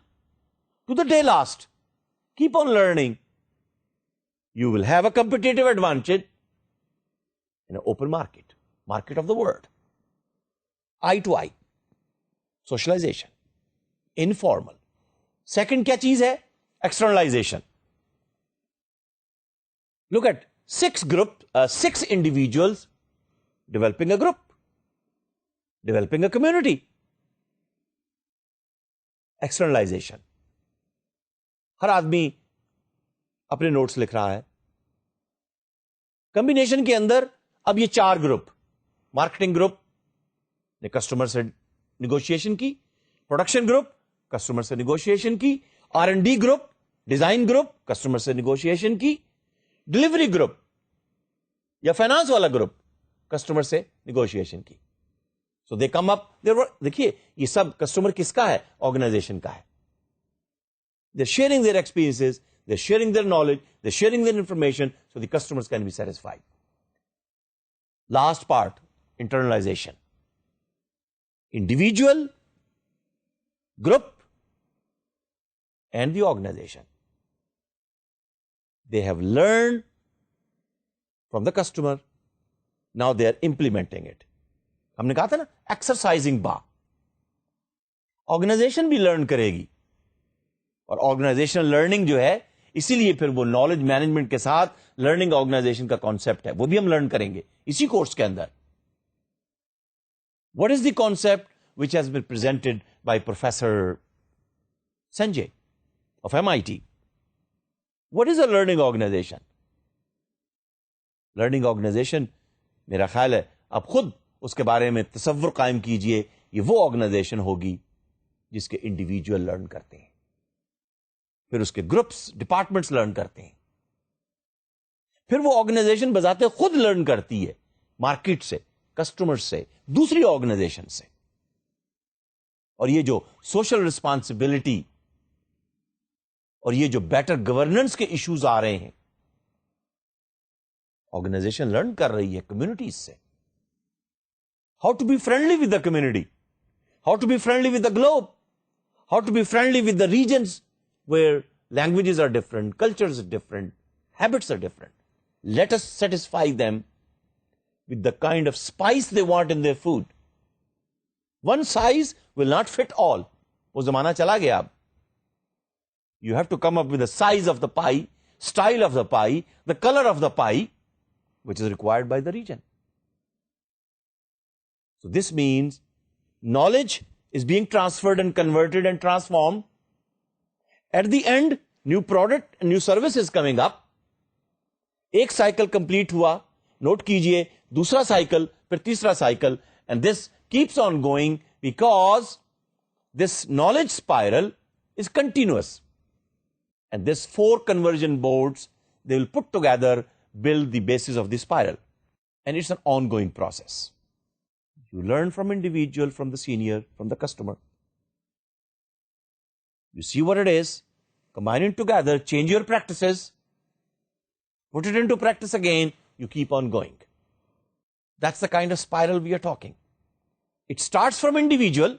to the day last, keep on learning. You will have a competitive advantage in an open market of the world. Eye to eye, socialization, informal. Second کیا چیز ہے؟ Externalization. Look at 6 individuals developing a group, developing a community. Externalization. ہر آدمی اپنے notice لکھ رہا ہے. Combination کے اندر اب یہ 4 گروپ, مارکیٹنگ گروپ نے کسٹمر سے نیگوشیشن کی, پروڈکشن گروپ کسٹمر سے نیگوشیشن کی, R&D group, design group customer سے نیگوشیشن کی, ڈلیوری گروپ یا فائنانس والا گروپ کسٹمر سے نیگوشیشن کی. سو دے کم اپ, دیکھیے یہ سب کسٹمر کس کا ہے؟ آرگنائزیشن کا ہے. They sharing their experiences, they're sharing their knowledge, they're sharing their information, so the customers can be satisfied. Last part, internalization. Individual, group, and the organization. They have learned from the customer, now they are implementing it. ہم نے کہا تھا نا exercising با, organization بھی learn کرے گی. اور آرگنائزیشنل لرننگ جو ہے, اسی لیے پھر وہ نالج مینجمنٹ کے ساتھ لرننگ آرگنائزیشن کا کانسیپٹ ہے, وہ بھی ہم لرن کریں گے اسی کورس کے اندر. What is the concept which has been presented by professor Senge of MIT. What is a learning organization? Learning organization میرا خیال ہے آپ خود اس کے بارے میں تصور قائم کیجئے, یہ وہ آرگنائزیشن ہوگی جس کے انڈیویجول لرن کرتے ہیں, پھر اس کے گروپس ڈپارٹمنٹس لرن کرتے ہیں, پھر وہ آرگنائزیشن بذات خود لرن کرتی ہے مارکیٹ سے, کسٹمر سے, دوسری آرگنائزیشن سے. اور یہ جو سوشل ریسپانسبلٹی اور یہ جو بیٹر گورننس کے ایشوز آ رہے ہیں, آرگنائزیشن لرن کر رہی ہے کمیونٹیز سے. How to be friendly with the community, how to be friendly with the globe, how to be friendly with the regions where languages are different, cultures are different, habits are different. Let us satisfy them with the kind of spice they want in their food. One size will not fit all. وہ زمانہ چلا گیا اب. You have to come up with the size of the pie, style of the pie, the color of the pie, which is required by the region. So this means knowledge is being transferred and converted and transformed. At the end, new product and new service is coming up. ایک cycle complete ہوا, note کیجئے, دوسرا cycle, پھر تیسرا cycle, and this keeps on going because this knowledge spiral is continuous. And this 4 conversion boards, they will put together, build the basis of the spiral. And it's an ongoing process. You learn from individual, from the senior, from the customer. You see what it is, combine it together, change your practices, put it into practice again, you keep on going. That's the kind of spiral we are talking. It starts from individual.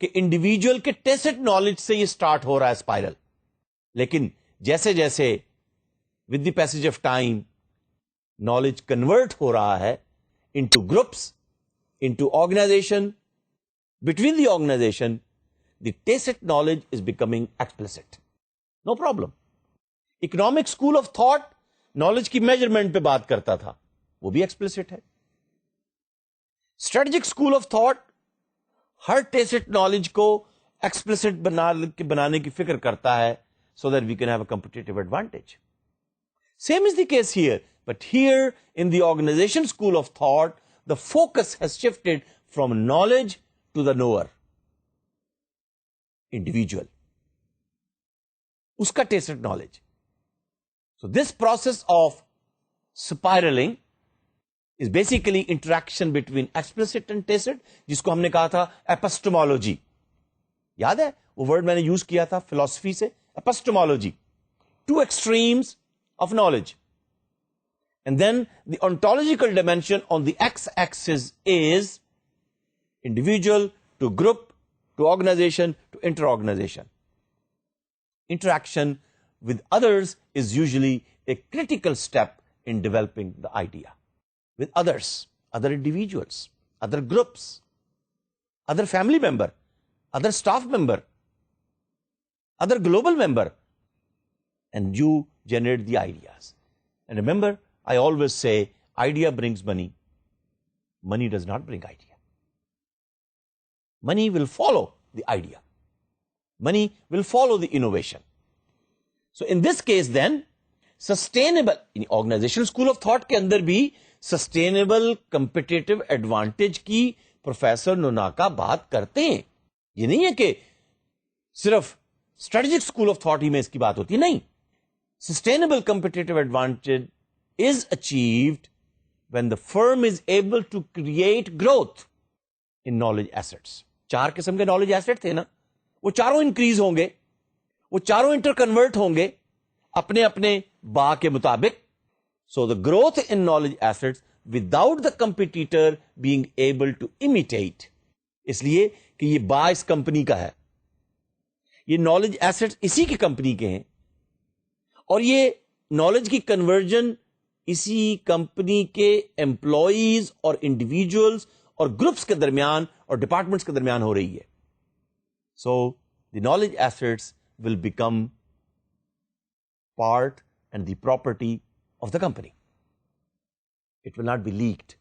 کہ individual کے test knowledge سے یہ start ہو رہا ہے spiral. لیکن جیسے جیسے with the passage of time knowledge convert ہو رہا ہے into groups, into organization, between the organization, the tacit knowledge is becoming explicit. No problem. Economic school of thought knowledge کی میجرمنٹ پہ بات کرتا تھا, وہ بھی ایکسپلسٹ ہے. اسٹریٹجک اسکول آف تھاٹ ہر ٹیسٹ نالج کو ایکسپلسٹ بنانے کی فکر کرتا ہے so that we can have a competitive advantage. Same is the case here, but here in the organization school of thought, the focus has shifted from knowledge to the knower. Individual. Uska tacit knowledge. So this process of spiraling is basically interaction between explicit and tacit, jisko humne kaha tha epistemology. Yaad hai? وہ word میں نے use کیا تھا philosophy سے, epistemology. Two extremes of knowledge. And then the ontological dimension on the x-axis is individual to group to organization to inter-organization. Interaction with others is usually a critical step in developing the idea. With others, other individuals, other groups, other family member, other staff member, other global member, and you generate the ideas. And remember, I always say, idea brings money. Money does not bring idea. Money will follow the idea. Money will follow the innovation. So in this case then, sustainable, in organizational school of thought کے اندر بھی sustainable competitive advantage کی professor Nonaka بات کرتے ہیں. یہ نہیں ہے کہ صرف اسٹریٹجک اسکول آف تھاٹ ہی میں اس کی بات ہوتی ہے, نہیں. Sustainable competitive advantage is achieved when the firm is able to create growth in knowledge assets. 4 قسم کے نالج ایسٹ تھے نا, وہ چاروں انکریز ہوں گے, وہ چاروں انٹر کنورٹ ہوں گے اپنے اپنے با کے مطابق. So the growth in knowledge assets without the competitor being able to imitate, اس لیے کہ یہ با اس کمپنی کا ہے, یہ نالج ایسٹس اسی کی کمپنی کے ہیں, اور یہ نالج کی کنورژن اسی کمپنی کے امپلائیز اور انڈیویجولس اور گروپس کے درمیان اور ڈپارٹمنٹس کے درمیان ہو رہی ہے. So the knowledge assets will become part and the property of the company. It will not be leaked.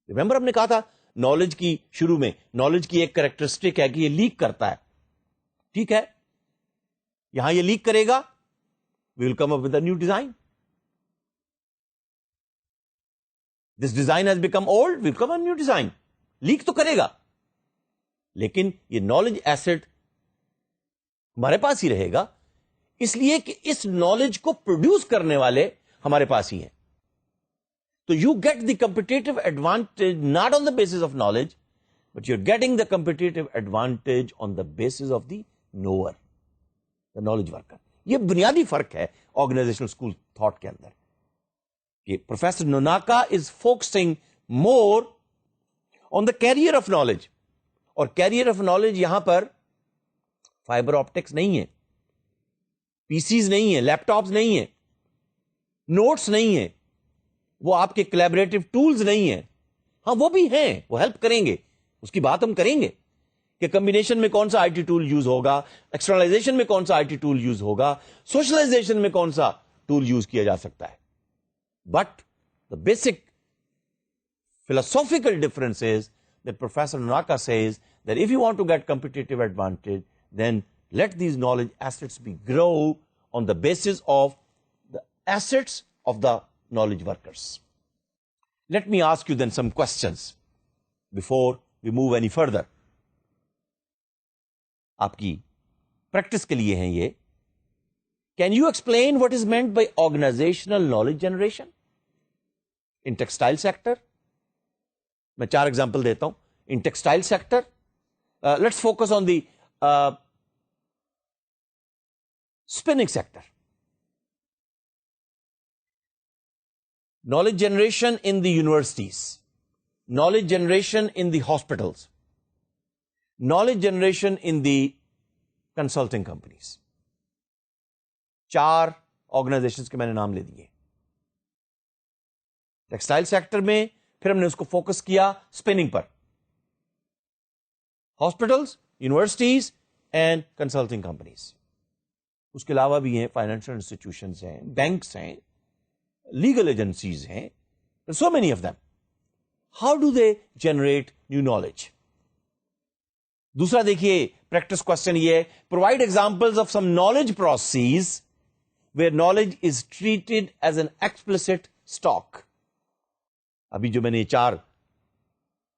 Remember ہم نے کہا تھا نالج کی شروع میں نالج کی ایک کریکٹرسٹک ہے کہ یہ لیک کرتا ہے. ٹھیک ہے, یہاں یہ لیک کرے گا, we will come up with a new design. This design has become old, we will come up with a new design. Leak تو کرے گا, لیکن یہ نالج ایسٹ ہمارے پاس ہی رہے گا, اس لیے کہ اس نالج کو پروڈیوس کرنے والے ہمارے پاس ہی ہیں. تو you get the competitive advantage not on the basis of knowledge, but you are getting the competitive advantage on the basis of the knower, the knowledge worker. یہ بنیادی فرق ہے آرگنائزیشنل اسکول تھاٹ کے اندر, کہ professor Nonaka is focusing more on the carrier of knowledge. اور carrier of knowledge یہاں پر فائبر آپٹکس نہیں ہے, پی سیز نہیں ہے, لیپ ٹاپس نہیں ہے, نوٹس نہیں ہے, وہ آپ کے کولیبریٹو ٹولز نہیں ہیں. ہاں وہ بھی ہیں, وہ ہیلپ کریں گے, اس کی بات ہم کریں گے کہ کمبینیشن میں کون سا آئی ٹی ٹول یوز ہوگا, ایکسٹرنلائزیشن میں کون سا آئی ٹی ٹول یوز ہوگا, سوشلائزیشن میں کون سا ٹول یوز کیا جا سکتا ہے. But the basic philosophical difference is that Professor Nonaka says that if you want to get competitive advantage, then let these knowledge assets be grow on the basis of the assets of the knowledge workers. Let me ask you then some questions before we move any further. آپ کی practice کے لیے ہیں یہ Can you explain what is meant by organizational knowledge generation in textile sector? میں 4 example دیتا ہوں. In textile sector, let's focus on the spinning sector. Knowledge generation in the universities, knowledge generation in the hospitals, knowledge generation in the consulting companies. 4 organisations کے میں نے نام لے دیے. Textile sector میں پھر ہم نے اس کو فوکس کیا اسپننگ پر. Hospitals, universities and consulting companies. اس کے علاوہ بھی ہیں فائنینشیل انسٹیٹیوشنز ہیں, بینکس ہیں, لیگل ایجنسیز ہیں, so many of them. How do they generate new knowledge? دوسرا دیکھیے پریکٹس کوشچن یہ ہے, provide examples of some knowledge process where knowledge is treated as an explicit stock. ابھی جو میں نے 4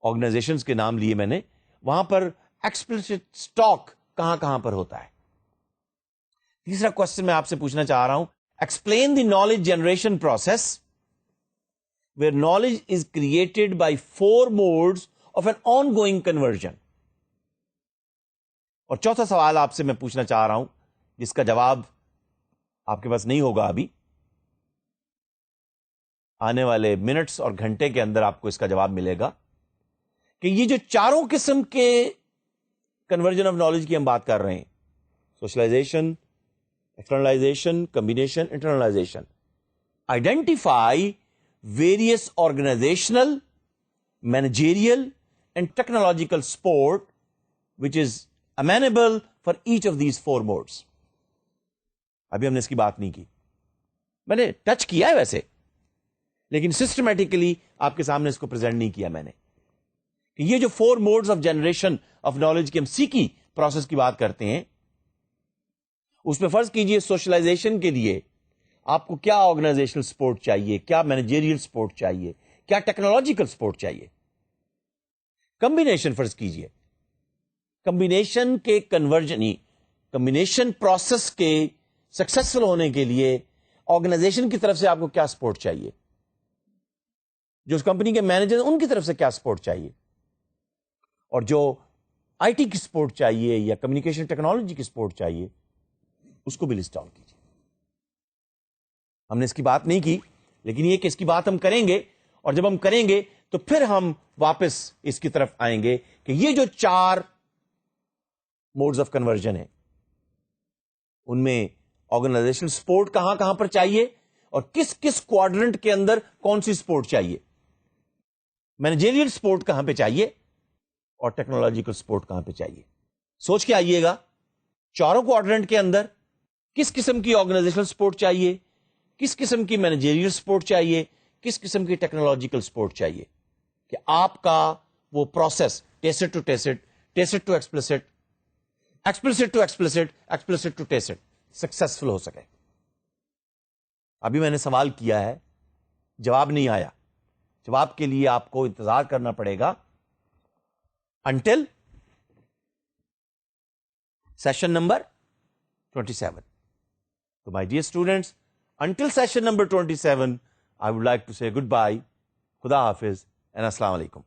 آرگنائزیشنز کے نام لیے میں نے, وہاں پر ایکسپلسٹ اسٹاک کہاں کہاں پر ہوتا ہے. تیسرا کوشچن میں آپ سے پوچھنا چاہ رہا ہوں, explain the knowledge generation process where knowledge is created by 4 modes of an ongoing conversion. اور چوتھا سوال آپ سے میں پوچھنا چاہ رہا ہوں, جس کا جواب آپ کے پاس نہیں ہوگا ابھی, آنے والے منٹس اور گھنٹے کے اندر آپ کو اس کا جواب ملے گا, کہ یہ جو 4 قسم کے کنورژن آف نالج کی ہم بات کر رہے ہیں, socialisation, externalisation, combination, internalisation, identify various organisational, managerial and technological support which is amenable for each of these 4 modes. ابھی ہم نے اس کی بات نہیں کی, میں نے ٹچ کیا ہے ویسے, لیکن سسٹمیٹیکلی آپ کے سامنے اس کو پریزنٹ نہیں کیا میں نے, کہ یہ جو 4 modes of generation of knowledge کی ہم سیکی پروسیس کی بات کرتے ہیں, اس میں فرض کیجئے سوشلائزیشن کے لیے آپ کو کیا آرگنائزیشنل سپورٹ چاہیے, کیا مینیجیریل سپورٹ چاہیے, کیا ٹیکنالوجیکل سپورٹ چاہیے. کمبینیشن فرض کیجئے, کمبینیشن کے کنورژن, کمبینیشن پروسیس کے سکسیسفل ہونے کے لیے آرگنائزیشن کی طرف سے آپ کو کیا سپورٹ چاہیے, جو اس کمپنی کے مینیجر ان کی طرف سے کیا سپورٹ چاہیے, اور جو آئی ٹی کی سپورٹ چاہیے یا کمیونیکیشن ٹیکنالوجی کی سپورٹ چاہیے, اس کو بھی لسٹ ڈاؤن کیجیے. ہم نے اس کی بات نہیں کی, لیکن یہ کہ اس کی بات ہم کریں گے, اور جب ہم کریں گے تو پھر ہم واپس اس کی طرف آئیں گے کہ یہ جو 4 موڈز آف کنورژن ہیں, ان میں آرگنائزیشنل سپورٹ کہاں کہاں پر چاہیے, اور کس کس کوارڈرنٹ کے اندر کون سی سپورٹ چاہیے, مینیجیریل سپورٹ کہاں پہ چاہیے, اور ٹیکنالوجیکل سپورٹ کہاں پہ چاہیے. سوچ کے آئیے گا, 4 کوارڈرنٹ کے اندر کس قسم کی آرگنائزیشنل سپورٹ چاہیے, کس قسم کی مینیجیریل سپورٹ چاہیے, کس قسم کی ٹیکنالوجیکل سپورٹ چاہیے, کہ آپ کا وہ process tacit to tacit, tacit to explicit, explicit to explicit, explicit to tacit successful ہو سکے. ابھی میں نے سوال کیا ہے, جواب نہیں آیا. جواب کے لیے آپ کو انتظار کرنا پڑے گا until session number 27. So my dear students, until session number 27, I would like to say goodbye, Khuda Hafiz, and Assalamu Alaikum.